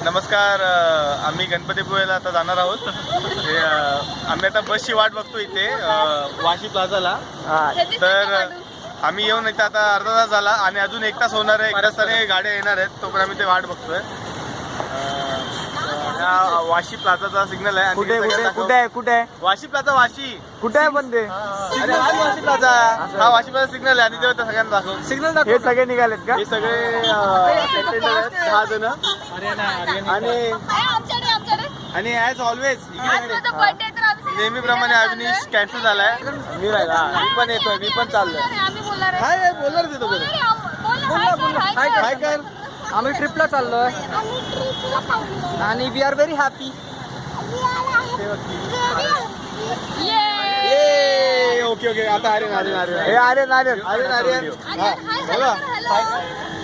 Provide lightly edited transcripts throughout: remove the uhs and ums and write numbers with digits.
नमस्कार. आम्ही गणपतीपुळेला आता जाणार आहोत. आम्ही आता बसची वाट बघतो इथे वाशी प्लाझाला. तर आम्ही येऊन इथे आता अर्धा तास झाला आणि अजून 1 तास होणार आहे. बऱ्याच सारे गाड्या येणार आहेत, तो पण आम्ही ते वाट बघतोय. वाशी प्लाझाचा सिग्नल आहे. कुठे आहे वाशी प्लाझा वाशी कुठे आहे पण ते वाशी प्लाझा. हा वाशी प्लाझा सिग्नल आहे आणि ते सगळ्यांना दाखव. सिग्नल हे सगळे निघालेत का? हे सगळे 10 जण आणि ॲज ऑलवेज नेहमीप्रमाणे अविनीश कॅन्सल झालाय. मी राहिला. मी पण येतोय, मी पण चाललोय. हाय बोलणार देतो काय कर. आम्ही ट्रिपला चाललोय आणि we are very happy. Okay okay. आता आर्यन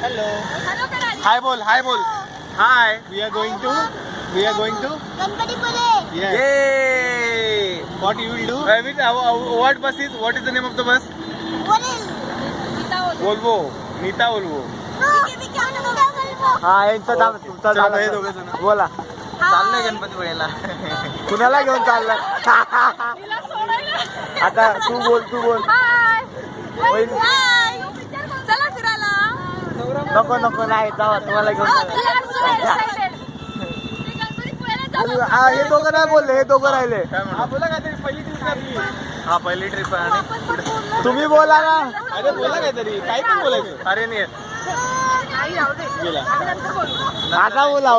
हॅलो हाय बोल. Hi. We are going to what you will do? What bus is? What is the name of the bus? Volvo. Neeta Volvo. हा यांचा दाम तुमचा दाम हे दोघे जण बोला. चाललंय गणपतीपुळेला. कुणाला घेऊन चाललाय? आता तू बोल. नको नाही जावा, तुम्हाला घेऊन हे दोघं नाही बोलले, हे दोघं राहिले. बोला काहीतरी. पहिली ट्रिप आपली. हा पहिली ट्रिप आहे. आणि तुम्ही बोला ना. अरे बोला काहीतरी. काही पण बोलायचं. अरे नाही गेला. आता बोला.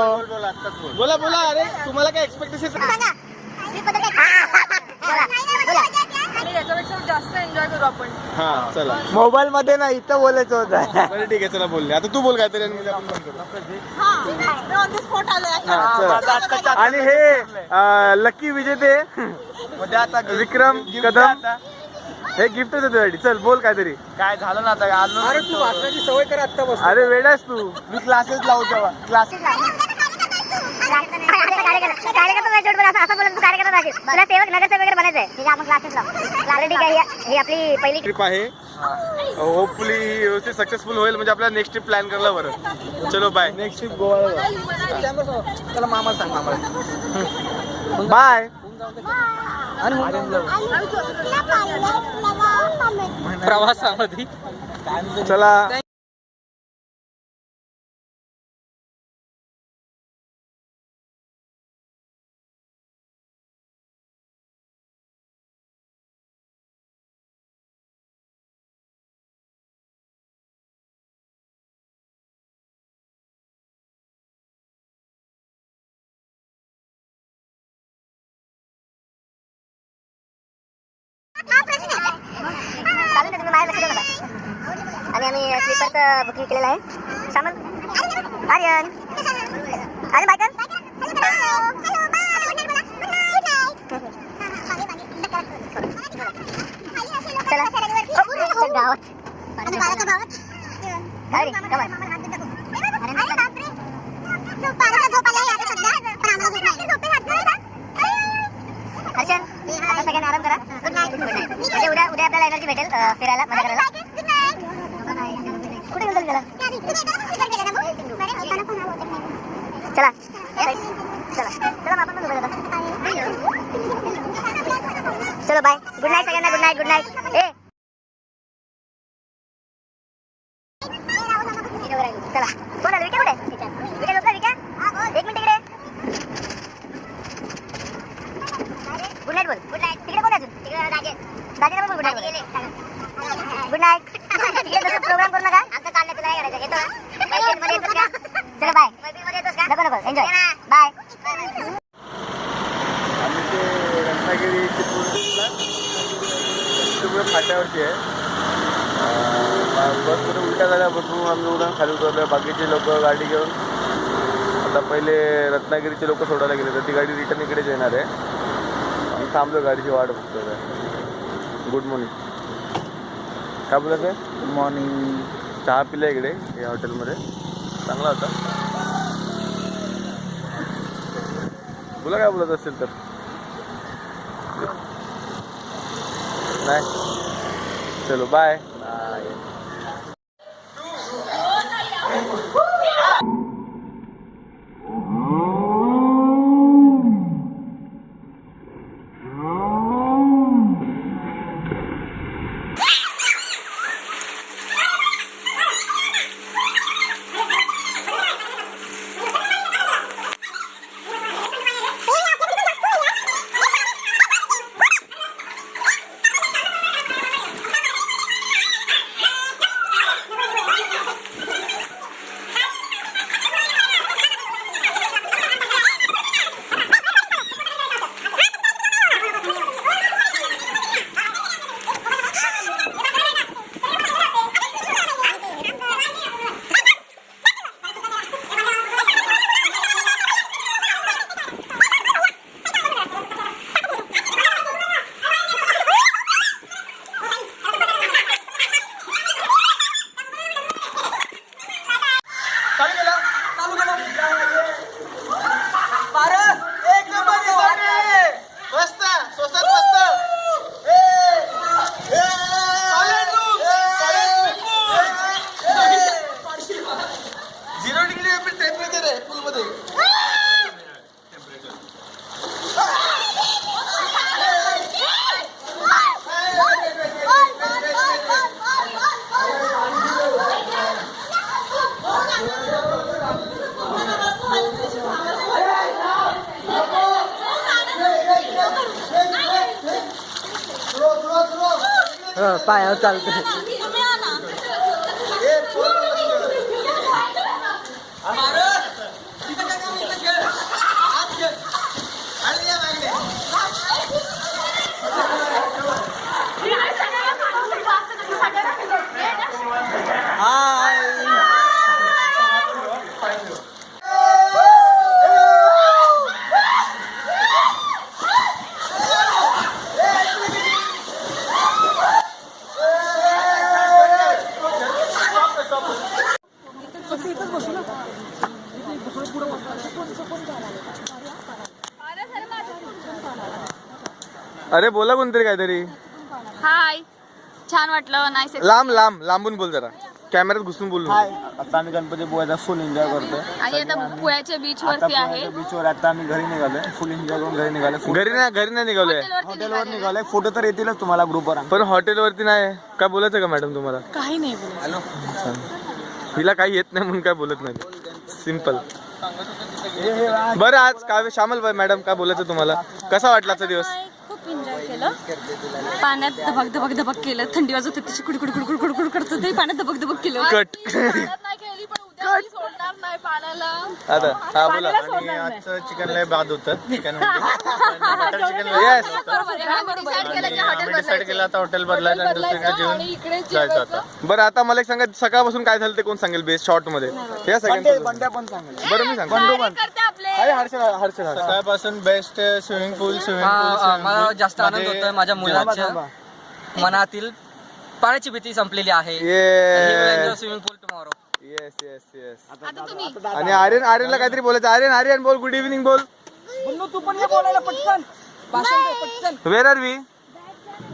बोला. अरे तुम्हाला काय एक्सपेक्टेशन? याच्यापेक्षा जास्त एन्जॉय करू आपण. हा चला. मोबाईल मध्ये ना इथं बोलायचं होतं. बरं ठीक आहे चला बोलले. आता तू बोल काहीतरी आणि आपण बंद करू. आणि हे लकी विजेते विक्रम कदम हे गिफ्ट देतो तुझ्यासाठी. चल बोल काहीतरी. काय झालं ना आता आलो. अरे तू वाचण्याची सवय कर आत्ता बस. अरे वेडायस तू. मी क्लासेस लावू तेव्हा. क्लासेस आपली पहिली ट्रिप आहे. होपफुली व्यवस्थित सक्सेसफुल होईल. म्हणजे आपल्याला नेक्स्ट ट्रिप प्लॅन करायला बरं. चलो बाय. Next trip Goa. चला मामा सांग. बाय. प्रवासामध्ये चला. आणि आम्ही स्लीपरचं बुकिंग केलेलं आहे. सामान आर्यन बायकर. हर्षन आता सगळ्यांना आराम करा. Good night. म्हणजे उद्या आपल्याला एनर्जी भेटेल फिरायला, मजा करायला. कुठे घेऊन चला. चलो बाय. गुड नाईट सगळ्यांना. Good night. चला बोला. विके कुठे? विके झोपला. विके 1 मिनिट इकडे. गुड नाईट बोल. तिकडे कोण अजून? दाजीला पण गुड नाईट. Good night. तिकडे प्रोग्राम करू नका. आमचं चाललंय. तुला काय करायचं? येतो मध्ये येतोस का? चलो बाय. येतोस का? नको एन्जॉय. बाय. आम्ही ते रत्नागिरी चिपळूण फाट्यावरती आहे. बसमध्ये उलट्या गाड्या बसून आम्ही उडून खाली उतरलो. बाकीचे लोक गाडी घेऊन आता पहिले रत्नागिरीचे लोक सोडायला गेले, तर ती गाडी रिटर्न इकडेच येणार आहे. आम्ही थांबलो, गाडीची वाट बघतोय. Good morning. काय बोलायचं आहे? Good morning. चहा पिला इकडे या हॉटेलमध्ये, चांगला होता. बोला काय बोलत असेल तर. नाही चलो बाय. बाय. पायावर चालते. अरे बोला कोणतरी काहीतरी. हाय, छान वाटलं. नाईस. लांबून बोल जरा, कॅमेऱ्यात घुसून बोल. आता आम्ही गणपती पोहायचा फुल एन्जॉय करतोय. आणि आता पुण्याच्या बीच वरती आहे. बीचवर आता आम्ही घरी निघालोय, फुल एन्जॉय करून घरी निघालोय. घरी नाही निघालोय, हॉटेलवर निघालोय. फोटो तर येतीलच तुम्हाला ग्रुपवर. पण हॉटेलवरती नाही. काय बोलायचं का मॅडम तुम्हाला? काही नाही बोलायचं. हिला काही येत नाही म्हणून काय बोलत नाही. सिम्पल. बरं आज काय श्यामल मॅडम काय बोलायचं तुम्हाला? कसा वाटला आजचा दिवस? खूप एन्जॉय केलं. पाण्यात धबक धबक केलं. थंडी वाजत होती, तशी कुडकुड कुडकुड कुडकुड करत होते. पाण्यात धबक केलं. कट. नाही खेळली, पण उद्या मी सोडणार नाही पाण्याला. आता हा बोला. आणि आजचं चिकन लय बाद होतं. Chicken yes. डिसाईड केलं आता हॉटेल बदलायचं आणि दुसरीकडे जेवून जायचं आता. बरं आता मला एक सांगा, सकाळपासून काय झालं ते कोण सांगेल बेस्ट शॉर्ट मध्ये? या सगळ्यांना बंड्या पण सांगेल. बरं मी सांगतो. अरे हर्षद सकाळपासून बेस्ट स्विमिंग पूल. मला जास्त आनंद होतोय. माझ्या मुलाच्या मनातील पाण्याची भीती संपलेली आहे. स्विमिंग पूल टुमॉरो. Yes yes yes. आणि आर्यनला काहीतरी बोलायचं. आर्यन बोल. गुड इव्हनिंग बोल. तू पण ये बोलायला पटकन. भाषण दे पटकन. Where are we?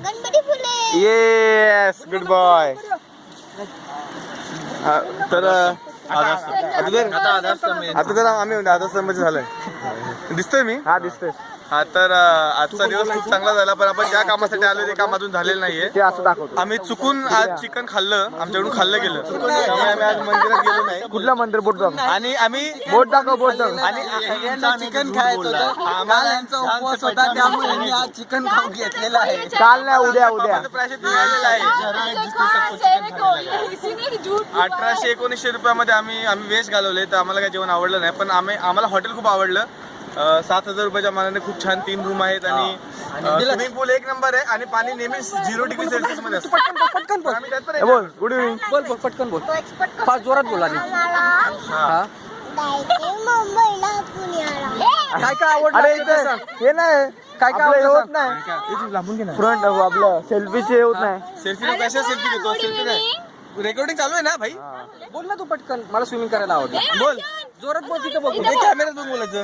Ganpatipule. Yes good boy. तर आता जर आम्ही आदर्श संमती झालंय. दिसतोय मी? हा दिसतोय. हा तर आजचा दिवस खूप चांगला झाला, पण आपण ज्या कामासाठी आलो ते काम अजून झालेलं नाहीये. ते असं दाखवतो. आम्ही चुकून आज चिकन खाल्लं, आमच्याकडून खाल्लं गेलं. त्यामुळे आम्ही आज मंदिरात गेलो नाही. कुठलं मंदिर? बोट दाखव. आणि आम्ही बोट दाखव. आणि चिकन खायचं होतं. आम्हाला यांचा उपवास होता, त्यामुळे आम्ही आज चिकन खाऊ घेतलेलं आहे. काल नाही, उद्या प्रायश्चित मिळालेलं आहे. 1800-1900 रुपयामध्ये आम्ही व्हेज घालवले. तर आम्हाला काही जेवण आवडलं नाही, पण आम्हाला हॉटेल खूप आवडलं. 7,000 रुपयाच्या मानाने खूप छान 3 रूम आहेत आणि स्विमिंग पूल 1 नंबर आहे. आणि पाणी नेहमी 0 डिग्री सेल्सिअस मध्ये असतं. पटकन बोल. बोल. Good evening. बोल पटकन बोल. फार जोरात बोल. आणि मुंबईला पुण्याला. काय आवडलं? अरे इथे हे नाही, काय आवडलं होत होत नाही. फ्रंट आपलं सेल्फीचे होत नाही. सेल्फी कशा सेल्फी घेतो? सेल्फी नाही. रेकॉर्डिंग चालू आहे ना भाई? बोल ना तू पटकन. मला स्विमिंग करायला आवडतं. बोल. जोरात बोल. तिथं बघ. कॅमेऱ्यात बघ बोलायचं.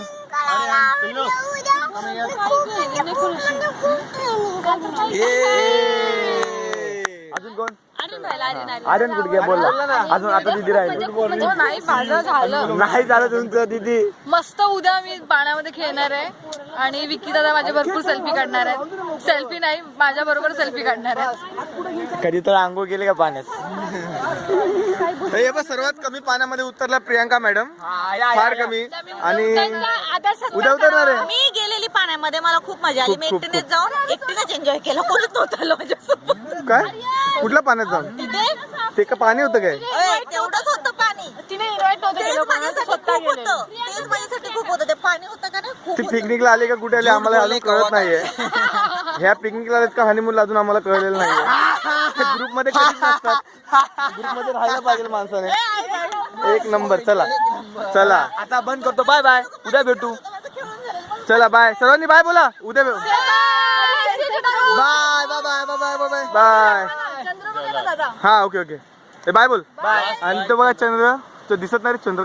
अजून कोण? आर्यन आर्यन कुठे बोलला? अजून आता दिदी राहिली. नाही, माझं झालं. नाही झालं तुमचं दिदी. मस्त. उद्या मी पाण्यामध्ये खेळणार आहे आणि विकी दादा माझ्या भरपूर सेल्फी काढणार आहेत. सेल्फी नाही, माझ्या बरोबर सेल्फी काढणार आहेत. कधी तर आंघोळ केली का पाण्यात? हे बघ, सर्वात कमी पाण्यामध्ये उतरला प्रियांका मॅडम. फार कमी. आणि उद्या उतरणार आहे. मी गेलेली पाण्यामध्ये, मला खूप मजा आली. मी एकटीनेच जाऊन एकटीनेच एन्जॉय केला. कोणीच नव्हतं आलं माझ्यासोबत. काय? कुठल्या पाण्यात जाऊन? ते का पाणी होतं काय? तेवढंच होतं पाणी. तिने इन्व्हाइट नव्हतं तेच केलं, माझ्यासाठी खूप होतं. तेच माझ्यासाठी खूप होतं. ते पाणी होतं का नाही, खूप ती होतं. पिकनिकला आली का कुठे आली आम्हाला अजून कळत नाहीये. ह्या पिकनिकला आलेत का हनीमूनला अजून आम्हाला कळलेलं नाहीये. ग्रुपमध्ये कधीच नसतात. ग्रुपमध्ये राहायला पाहिजे माणसाने. 1 नंबर. चला आता बंद करतो. Bye bye. उद्या भेटू. चला बाय. सर्वांनी बाय बोला. उद्या bye bye bye bye bye bye. हा ओके. बाय बोल. आणि तो बघा चंद्र, तो दिसत नाही रे चंद्र.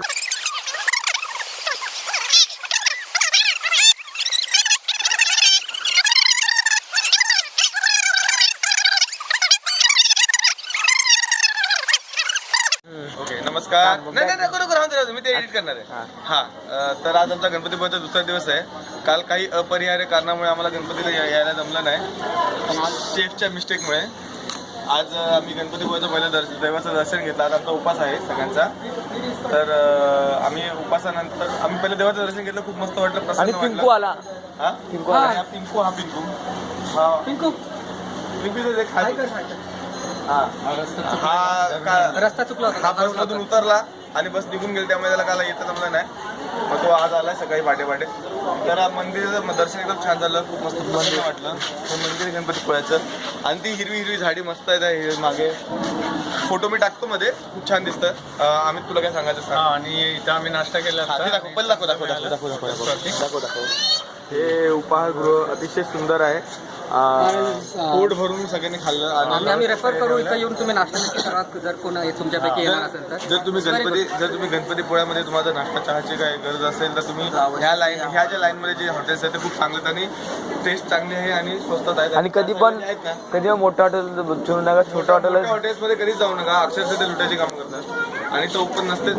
ओके नमस्कार. नाही नको राहून दे, मी ते एडिट करणार आहे. हा तर आज आमचा गणपतीपुळ्याचा दुसरा दिवस आहे. काल काही अपरिहार्य कारणामुळे आम्हाला गणपतीला यायला जमलं नाही, शेफच्या मिस्टेकमुळे. आज आम्ही गणपतीपुळ्याचं पहिलं देवाचं दर्शन घेतलं. आज आमचा उपास आहे सगळ्यांचा. तर आम्ही उपासानंतर आम्ही पहिलं देवाचं दर्शन घेतलं. खूप मस्त वाटलं, प्रसन्न वाटलं. पिंकू आला. हा पिंकू. रिपीट दे खाली रस्ता चुकला होता हा बसमधून उतरला आणि बस निघून गेली, त्यामुळे त्याला काला येतं जमलं नाही. मग तो आज आलाय सकाळी पाटे तर मंदिराचं दर्शन एकदम छान झालं, खूप मस्त मंदिर वाटलं. हे मंदिर गणपतीपुळ्याचं आणि ती हिरवी हिरवी झाडी मस्त आहे मागे. फोटो मी टाकतो मध्ये, खूप छान दिसतं. आम्ही तुला काय सांगायचं सांग. आणि इथं आम्ही नाश्ता केला दाखव. हे उपाहारगृह अतिशय सुंदर आहे. पोट भरून सगळ्यांनी खाल्लं. आणि आम्ही रेफर करू, इथं येऊन तुम्ही नाश्ता नक्की करा जर कोण तुमच्यापैकी येणार असेल तर. जर तुम्ही गणपतीपुळ्यामध्ये तुम्हाला नाश्ता चहाची काय गरज असेल तर तुम्ही ह्या ज्या लाईनमध्ये जे हॉटेल्स आहेत ते खूप चांगले आहेत आणि टेस्ट चांगली आहे आणि स्वस्तात आहेत. आणि कधी पण मोठं हॉटेल चुनू नका, छोटं हॉटेल हॉटेल्समध्ये कधीच जाऊ नका, अक्षरशः ते लुटायची काम करतात आणि चौक पण नसते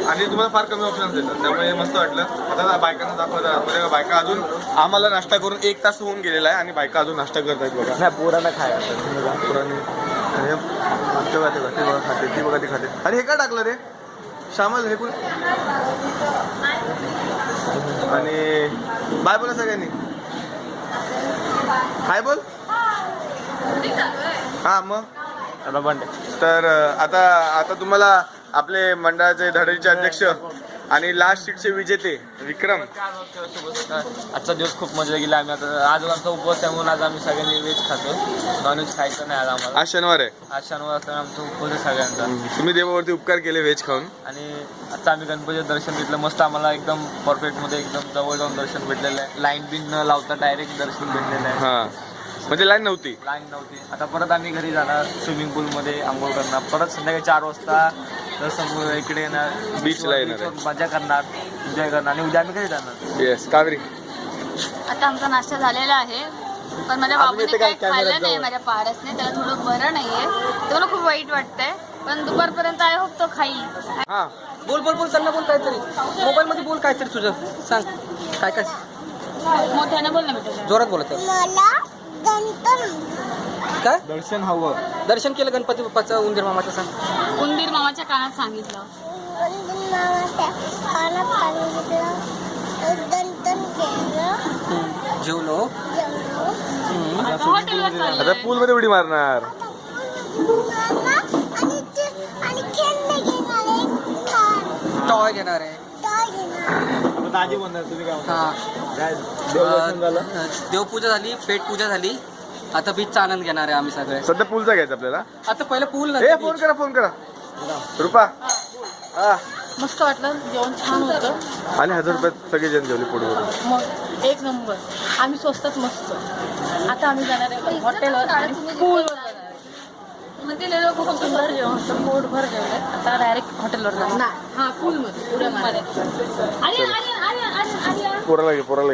आणि तुम्हाला फार कमी ऑप्शन्स देतात, त्यामुळे मस्त वाटलं. आता बायकांना दाखवतात, बायका अजून आम्हाला नाश्ता करून 1 तास होऊन गेलेला आहे आणि बायका अजून नाश्ता करतायत बघा. नाही पुराणा खाय पुराणी ती बघा ती खाते. अरे हे काय टाकलं रे श्यामल हे आणि बाय बोला सगळ्यांनी, हाय बोल. हा मग तर आता तुम्हाला आपले मंडळाचे धडीचे अध्यक्ष आणि लास्ट सीटचे विजेते विक्रम. आजचा दिवस खूप मजा गेला. आम्ही आता आज आमचा उपवास आहे म्हणून आज आम्ही सगळ्यांनी व्हेज खातो, नॉनव्हेज खायचं नाही आज आम्हाला. आज शनिवार आहे, आज शनिवार असताना आमचा उपवास आहे सगळ्यांचा. तुम्ही देवावरती उपकार केले व्हेज खाऊन. आणि आता आम्ही गणपतीचं दर्शन घेतलं मस्त. आम्हाला एकदम परफेक्टमध्ये एकदम जवळ जाऊन दर्शन भेटलेलं आहे. लाईन बिन न लावता डायरेक्ट दर्शन भेटलेलं आहे. हा म्हणजे लाईन नव्हती. आता परत आम्ही घरी जाणार, स्विमिंग पूलमध्ये आंघोळ करणार, परत संध्याकाळी 4 वाजता तर इकडे येणार, बीचला येणार, मजा करणार, एन्जॉय करणार आणि उद्या आम्ही घरी जाणार. येस कावेरी. आता आमचा नाश्ता झालेला आहे, पण माझ्या बाबूने काही खाल्लं नाही, माझ्या पारसने. त्याला थोडं बरं नाहीये, ते मला खूप वाईट वाटतंय. पण दुपारपर्यंत आय होप तो खाईल. हा बोल त्यांना बोल काहीतरी, मोबाईल मध्ये बोल काहीतरी तुझं सांग. काय मोठ्याने बोल ना बेटा. जोरात बोलत काय दर्शन हवं. दर्शन केलं गणपती बाप्पाचं, उंदीर मामाचं सांग. उंदीर मामाच्या कानात सांगितलं. जेवलो. हॉटेलवर आता चाललंय. पूल मध्ये उडी मारणार. टॉय घेणार आहे. दाजी बोलणार, तुम्ही काय देवपूजा झाली, पेट पूजा झाली. आता बीचचा आनंद घेणार आहे आम्ही सगळे. सध्या पूलचा घ्यायचा आपल्याला. आता पहिलं पूल फोन करा रुपा. हा मस्त वाटलं, जेवण छान होतं आणि 1000 रुपयात सगळे जण जेवले पोट भरून. मग 1 नंबर. आम्ही स्वस्तात मस्त. आता आम्ही जाणार आहे हॉटेलवर आणि पूलवर जाणार आहे. म्हणजे खूप सुंदर जेवण होतं, पोटभर जेवलं. आता डायरेक्ट हॉटेलवर जाणार. हा पूलमध्ये उड्या मारायच्या. पोराला घ्या